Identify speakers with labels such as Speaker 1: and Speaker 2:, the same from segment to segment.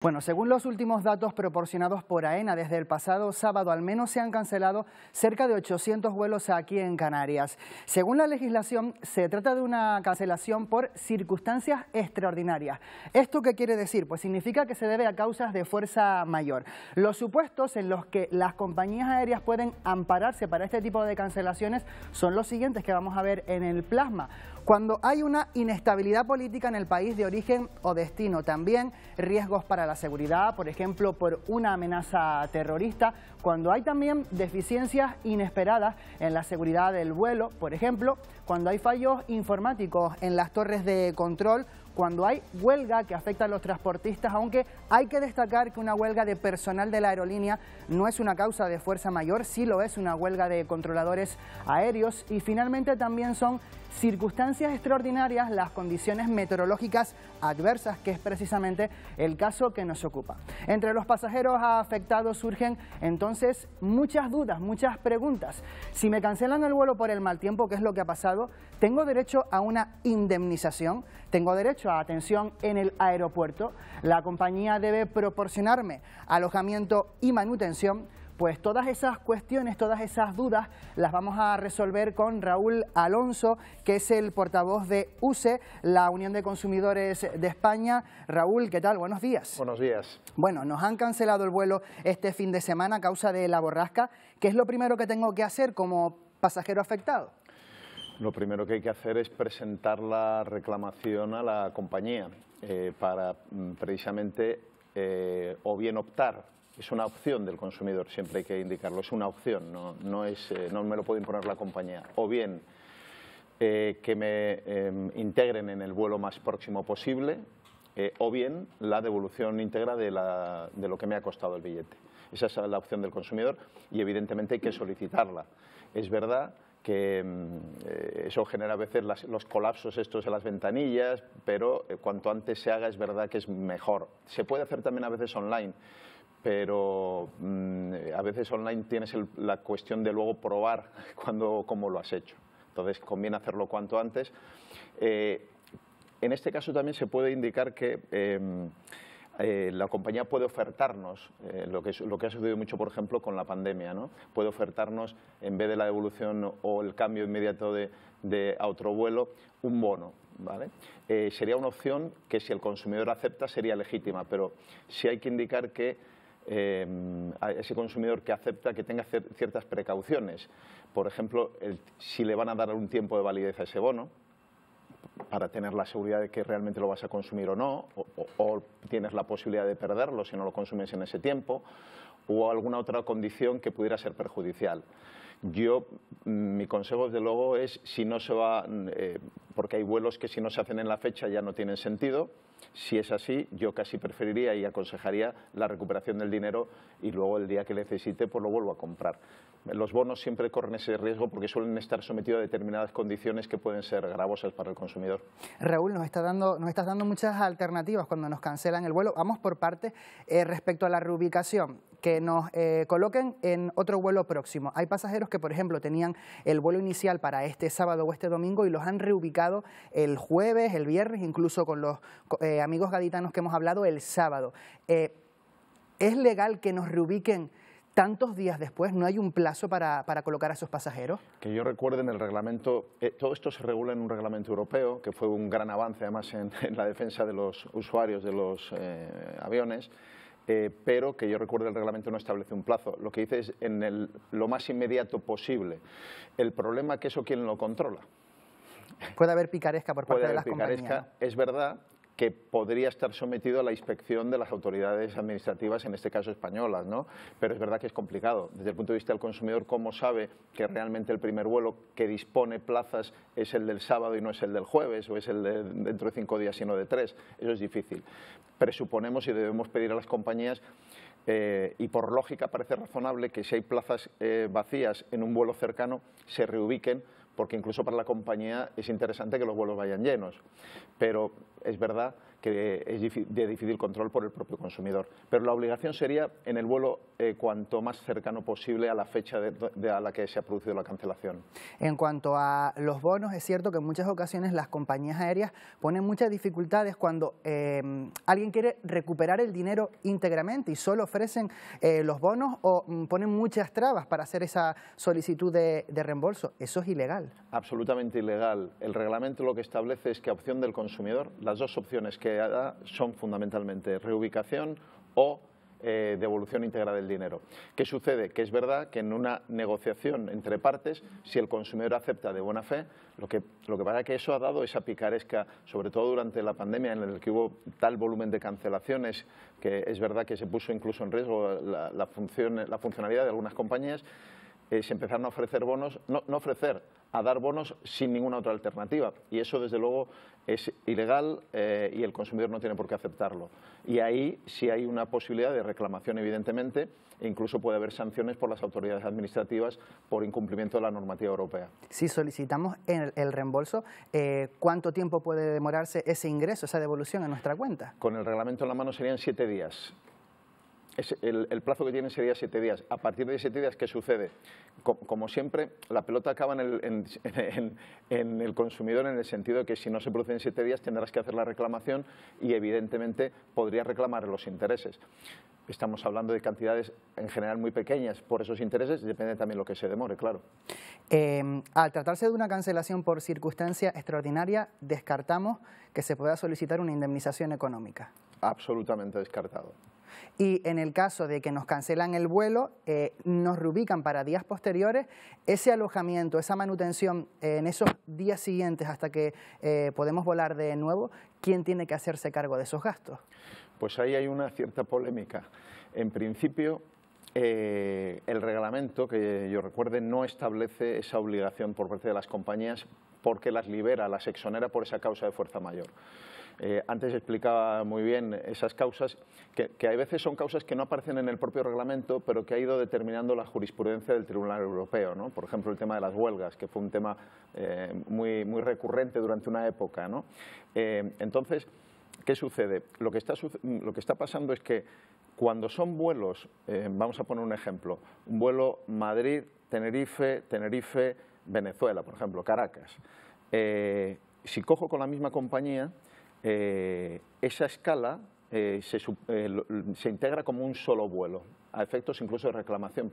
Speaker 1: Bueno, según los últimos datos proporcionados por AENA, desde el pasado sábado al menos se han cancelado cerca de 800 vuelos aquí en Canarias. Según la legislación, se trata de una cancelación por circunstancias extraordinarias. ¿Esto qué quiere decir? Pues significa que se debe a causas de fuerza mayor. Los supuestos en los que las compañías aéreas pueden ampararse para este tipo de cancelaciones son los siguientes que vamos a ver en el plasma. Cuando hay una inestabilidad política en el país de origen o destino, también riesgos para la seguridad, por ejemplo, por una amenaza terrorista, cuando hay también deficiencias inesperadas en la seguridad del vuelo, por ejemplo, cuando hay fallos informáticos en las torres de control, cuando hay huelga que afecta a los transportistas, aunque hay que destacar que una huelga de personal de la aerolínea no es una causa de fuerza mayor, sí lo es una huelga de controladores aéreos, y finalmente también son circunstancias extraordinarias las condiciones meteorológicas adversas, que es precisamente el caso que nos ocupa. Entre los pasajeros afectados surgen entonces muchas dudas, muchas preguntas. Si me cancelan el vuelo por el mal tiempo, ¿qué es lo que ha pasado? ¿Tengo derecho a una indemnización? ¿Tengo derecho a atención en el aeropuerto? ¿La compañía debe proporcionarme alojamiento y manutención? Pues todas esas cuestiones, todas esas dudas las vamos a resolver con Raúl Alonso, que es el portavoz de USE, la Unión de Consumidores de España. Raúl, ¿qué tal? Buenos días.
Speaker 2: Buenos días.
Speaker 1: Bueno, nos han cancelado el vuelo este fin de semana a causa de la borrasca. ¿Qué es lo primero que tengo que hacer como pasajero afectado?
Speaker 2: Lo primero que hay que hacer es presentar la reclamación a la compañía para precisamente o bien optar. Es una opción del consumidor, siempre hay que indicarlo, es una opción, no me lo puede imponer la compañía. O bien que me integren en el vuelo más próximo posible, o bien la devolución íntegra de lo que me ha costado el billete. Esa es la opción del consumidor y evidentemente hay que solicitarla. Es verdad que eso genera a veces los colapsos estos en las ventanillas, pero cuanto antes se haga es verdad que es mejor. Se puede hacer también a veces online, pero a veces online tienes la cuestión de luego probar cómo lo has hecho. Entonces conviene hacerlo cuanto antes. En este caso también se puede indicar que la compañía puede ofertarnos, lo que ha sucedido mucho, por ejemplo, con la pandemia, ¿no? Puede ofertarnos, en vez de la devolución o el cambio inmediato a otro vuelo, un bono, ¿vale? Sería una opción que, si el consumidor acepta, sería legítima, pero sí hay que indicar que a ese consumidor que acepta que tenga ciertas precauciones. Por ejemplo, si le van a dar un tiempo de validez a ese bono, para tener la seguridad de que realmente lo vas a consumir o no, o tienes la posibilidad de perderlo si no lo consumes en ese tiempo, o alguna otra condición que pudiera ser perjudicial. Mi consejo desde luego es, si no se va, porque hay vuelos que si no se hacen en la fecha ya no tienen sentido. Si es así, yo casi preferiría y aconsejaría la recuperación del dinero y luego el día que necesite pues lo vuelvo a comprar. Los bonos siempre corren ese riesgo porque suelen estar sometidos a determinadas condiciones que pueden ser gravosas para el consumidor.
Speaker 1: Raúl, nos estás dando muchas alternativas cuando nos cancelan el vuelo. Vamos por partes. Respecto a la reubicación, que nos coloquen en otro vuelo próximo. Hay pasajeros que, por ejemplo, tenían el vuelo inicial para este sábado o este domingo y los han reubicado el jueves, el viernes, incluso con los amigos gaditanos que hemos hablado el sábado. ¿Es legal que nos reubiquen tantos días después? ¿No hay un plazo para colocar a esos pasajeros?
Speaker 2: Que yo recuerde, en el reglamento, todo esto se regula en un reglamento europeo, que fue un gran avance además en la defensa de los usuarios de los aviones, pero que yo recuerde el reglamento no establece un plazo. Lo que dice es lo más inmediato posible. El problema es que eso, ¿quién lo controla?
Speaker 1: Puede haber picaresca por parte de las compañías, ¿no?
Speaker 2: Es verdad que podría estar sometido a la inspección de las autoridades administrativas, en este caso españolas, ¿no? Pero es verdad que es complicado. Desde el punto de vista del consumidor, ¿cómo sabe que realmente el primer vuelo que dispone plazas es el del sábado y no es el del jueves, o es el de dentro de 5 días y no de 3? Eso es difícil. Presuponemos y debemos pedir a las compañías, y por lógica parece razonable, que si hay plazas vacías en un vuelo cercano, se reubiquen, porque incluso para la compañía es interesante que los vuelos vayan llenos. Pero es verdad que es de difícil control por el propio consumidor. Pero la obligación sería en el vuelo cuanto más cercano posible a la fecha a la que se ha producido la cancelación.
Speaker 1: En cuanto a los bonos, es cierto que en muchas ocasiones las compañías aéreas ponen muchas dificultades cuando alguien quiere recuperar el dinero íntegramente y solo ofrecen los bonos o ponen muchas trabas para hacer esa solicitud de reembolso. Eso es ilegal.
Speaker 2: Absolutamente ilegal. El reglamento lo que establece es que a opción del consumidor, las dos opciones que da son fundamentalmente reubicación o devolución íntegra del dinero. ¿Qué sucede? Que es verdad que en una negociación entre partes, si el consumidor acepta de buena fe, lo que pasa es que eso ha dado esa picaresca, sobre todo durante la pandemia, en el que hubo tal volumen de cancelaciones, que es verdad que se puso incluso en riesgo la funcionalidad de algunas compañías. Se empezaron a ofrecer bonos, a dar bonos sin ninguna otra alternativa. Y eso, desde luego, es ilegal y el consumidor no tiene por qué aceptarlo. Y ahí sí hay una posibilidad de reclamación, evidentemente, e incluso puede haber sanciones por las autoridades administrativas por incumplimiento de la normativa europea.
Speaker 1: Si solicitamos el reembolso, ¿cuánto tiempo puede demorarse ese ingreso, esa devolución a nuestra cuenta?
Speaker 2: Con el reglamento en la mano serían 7 días. El plazo que tienen sería 7 días. A partir de 7 días, ¿qué sucede? Como siempre, la pelota acaba en el consumidor, en el sentido de que si no se produce en 7 días tendrás que hacer la reclamación y evidentemente podrías reclamar los intereses. Estamos hablando de cantidades en general muy pequeñas por esos intereses, depende también lo que se demore, claro.
Speaker 1: Al tratarse de una cancelación por circunstancia extraordinaria, descartamos que se pueda solicitar una indemnización económica.
Speaker 2: Absolutamente descartado.
Speaker 1: Y en el caso de que nos cancelan el vuelo, nos reubican para días posteriores, ese alojamiento, esa manutención en esos días siguientes hasta que podemos volar de nuevo, ¿quién tiene que hacerse cargo de esos gastos?
Speaker 2: Pues ahí hay una cierta polémica. En principio, el reglamento, que yo recuerde, no establece esa obligación por parte de las compañías porque las libera, las exonera por esa causa de fuerza mayor. Antes explicaba muy bien esas causas, que a veces son causas que no aparecen en el propio reglamento, pero que ha ido determinando la jurisprudencia del Tribunal Europeo, ¿no? Por ejemplo, el tema de las huelgas, que fue un tema muy recurrente durante una época, ¿no? Entonces, ¿qué sucede? Lo que está pasando es que cuando son vuelos, vamos a poner un ejemplo, un vuelo Madrid-Tenerife, Tenerife-Venezuela, por ejemplo, Caracas. Si cojo con la misma compañía, esa escala se integra como un solo vuelo, a efectos incluso de reclamación.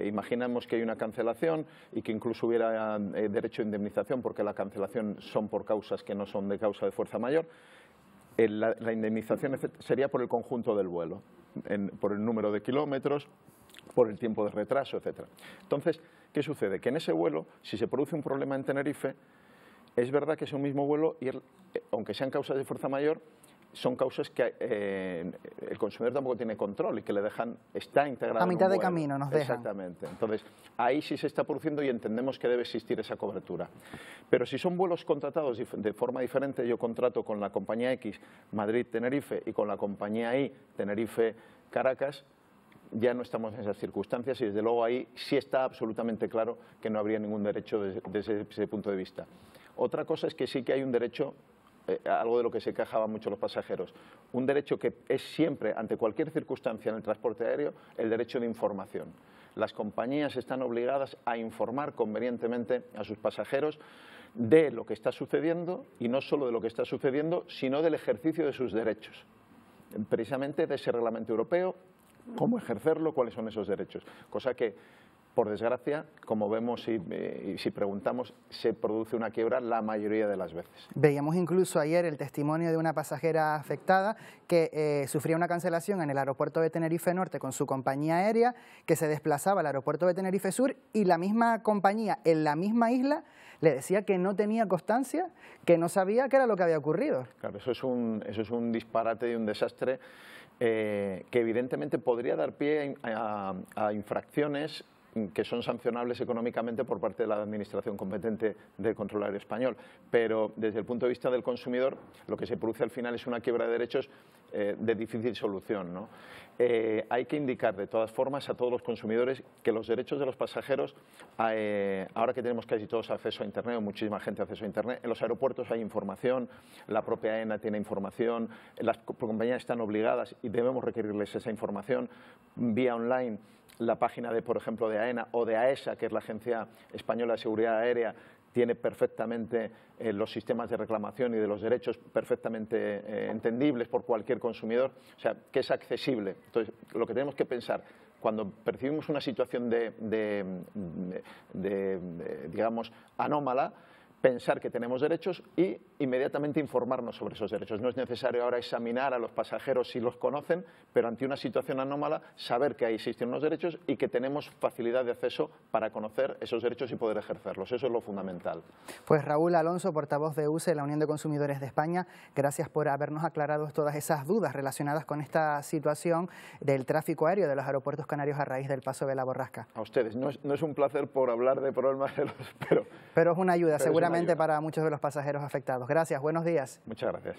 Speaker 2: Imaginamos que hay una cancelación y que incluso hubiera derecho a indemnización porque la cancelación son por causas que no son de causa de fuerza mayor. La indemnización sería por el conjunto del vuelo, por el número de kilómetros, por el tiempo de retraso, etc. Entonces, ¿qué sucede? Que en ese vuelo, si se produce un problema en Tenerife, es verdad que es un mismo vuelo y aunque sean causas de fuerza mayor, son causas que el consumidor tampoco tiene control y que le dejan, está integrado
Speaker 1: a mitad
Speaker 2: en un
Speaker 1: de
Speaker 2: vuelo.
Speaker 1: camino nos dejan.
Speaker 2: Exactamente. Entonces, ahí sí se está produciendo y entendemos que debe existir esa cobertura. Pero si son vuelos contratados de forma diferente, yo contrato con la compañía X Madrid-Tenerife y con la compañía Y Tenerife-Caracas, ya no estamos en esas circunstancias y desde luego ahí sí está absolutamente claro que no habría ningún derecho desde ese punto de vista. Otra cosa es que sí que hay un derecho, algo de lo que se quejaban mucho los pasajeros, un derecho que es siempre, ante cualquier circunstancia en el transporte aéreo, el derecho de información. Las compañías están obligadas a informar convenientemente a sus pasajeros de lo que está sucediendo y no solo de lo que está sucediendo, sino del ejercicio de sus derechos. Precisamente de ese reglamento europeo, cómo ejercerlo, cuáles son esos derechos. Cosa que, por desgracia, como vemos y si preguntamos, se produce una quiebra la mayoría de las veces.
Speaker 1: Veíamos incluso ayer el testimonio de una pasajera afectada que sufría una cancelación en el aeropuerto de Tenerife Norte con su compañía aérea, que se desplazaba al aeropuerto de Tenerife Sur y la misma compañía en la misma isla le decía que no tenía constancia, que no sabía qué era lo que había ocurrido.
Speaker 2: Claro, eso es un disparate y un desastre que evidentemente podría dar pie a infracciones que son sancionables económicamente por parte de la administración competente del control aéreo español. Pero desde el punto de vista del consumidor, lo que se produce al final es una quiebra de derechos de difícil solución, ¿no? Hay que indicar de todas formas a todos los consumidores que los derechos de los pasajeros, ahora que tenemos casi todos acceso a Internet, o muchísima gente acceso a Internet, en los aeropuertos hay información, la propia AENA tiene información, las compañías están obligadas y debemos requerirles esa información vía online. La página de, por ejemplo, de AENA o de AESA, que es la Agencia Española de Seguridad Aérea, tiene perfectamente los sistemas de reclamación y de los derechos perfectamente entendibles por cualquier consumidor, o sea, que es accesible. Entonces, lo que tenemos que pensar cuando percibimos una situación digamos, anómala, pensar que tenemos derechos y inmediatamente informarnos sobre esos derechos. No es necesario ahora examinar a los pasajeros si los conocen, pero ante una situación anómala saber que ahí existen unos derechos y que tenemos facilidad de acceso para conocer esos derechos y poder ejercerlos. Eso es lo fundamental.
Speaker 1: Pues Raúl Alonso, portavoz de UCE, la Unión de Consumidores de España, gracias por habernos aclarado todas esas dudas relacionadas con esta situación del tráfico aéreo de los aeropuertos canarios a raíz del paso de la borrasca.
Speaker 2: A ustedes. No es un placer por hablar de problemas de los...
Speaker 1: Pero es una ayuda, seguramente, para muchos de los pasajeros afectados. Gracias, buenos días.
Speaker 2: Muchas gracias.